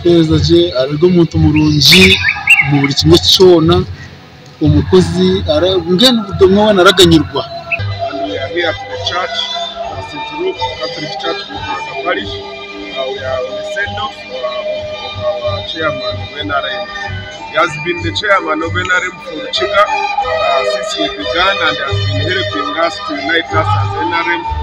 Tweza je arigo muntu murungi mu buri kimwe cyona umukozi ngene ubudomwa wanaraganyirwa. And we are here to the church, St. Luke Catholic Church in Parish. We are on the send-off of our chairman of NRM. He has been the chairman of NRM for Chiga since we began and has been helping us to unite us as NRM.